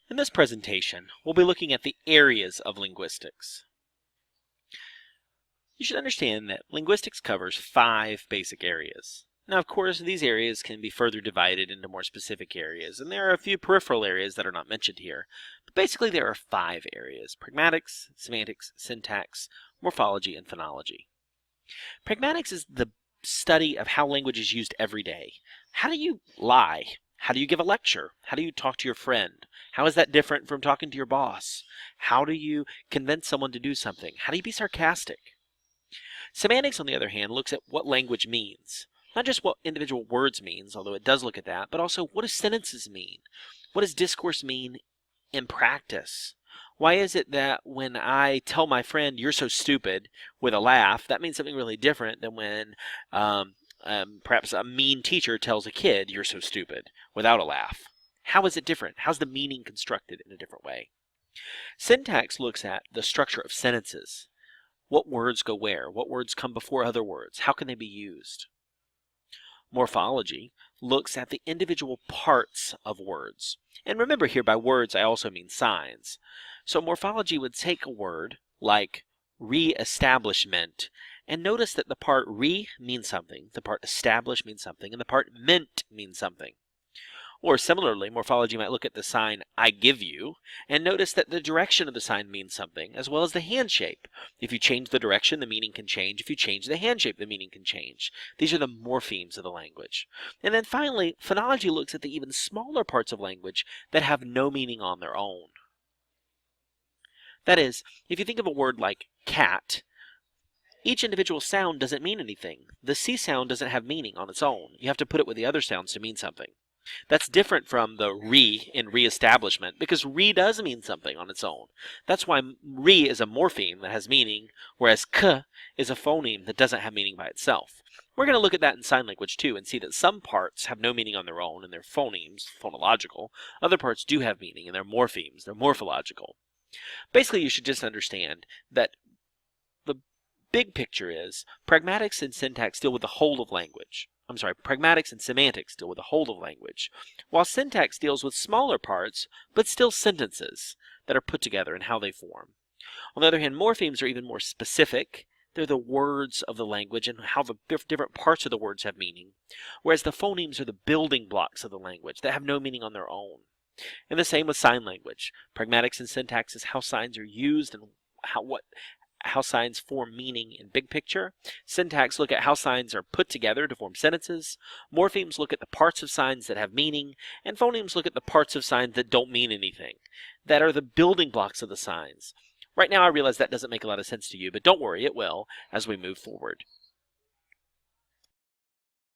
In this presentation, we'll be looking at the areas of linguistics. You should understand that linguistics covers 5 basic areas. Now, of course, these areas can be further divided into more specific areas, and there are a few peripheral areas that are not mentioned here. But basically, there are 5 areas: pragmatics, semantics, syntax, morphology, and phonology. Pragmatics is the study of how language is used every day. How do you lie? How do you give a lecture? How do you talk to your friend? How is that different from talking to your boss? How do you convince someone to do something? How do you be sarcastic? Semantics, on the other hand, looks at what language means. Not just what individual words means, although it does look at that, but also what do sentences mean? What does discourse mean in practice? Why is it that when I tell my friend, "You're so stupid," with a laugh, that means something really different than when perhaps a mean teacher tells a kid, "You're so stupid," without a laugh? How is it different? How's the meaning constructed in a different way? Syntax looks at the structure of sentences. What words go where? What words come before other words? How can they be used? Morphology looks at the individual parts of words. And remember here, by words, I also mean signs. So morphology would take a word like re-establishment and notice that the part re means something, the part establish means something, and the part meant means something. Or similarly, morphology might look at the sign "I give you" and notice that the direction of the sign means something, as well as the hand shape. If you change the direction, the meaning can change. If you change the hand shape, the meaning can change. These are the morphemes of the language. And then finally, phonology looks at the even smaller parts of language that have no meaning on their own. That is, if you think of a word like cat, each individual sound doesn't mean anything. The C sound doesn't have meaning on its own. You have to put it with the other sounds to mean something. That's different from the re in re-establishment, because re does mean something on its own. That's why re is a morpheme that has meaning, whereas k is a phoneme that doesn't have meaning by itself. We're going to look at that in sign language too and see that some parts have no meaning on their own and they're phonemes, phonological. Other parts do have meaning and they're morphemes, they're morphological. Basically, you should just understand that the big picture is pragmatics and syntax deal with the whole of language. Pragmatics and semantics deal with the whole of language, while syntax deals with smaller parts, but still sentences that are put together and how they form. On the other hand, morphemes are even more specific. They're the words of the language and how the different parts of the words have meaning, whereas the phonemes are the building blocks of the language that have no meaning on their own. And the same with sign language. Pragmatics and syntax is how signs are used and how signs form meaning in big picture. Syntax look at how signs are put together to form sentences. Morphemes look at the parts of signs that have meaning, and phonemes look at the parts of signs that don't mean anything, that are the building blocks of the signs. Right now I realize that doesn't make a lot of sense to you, but don't worry, it will as we move forward.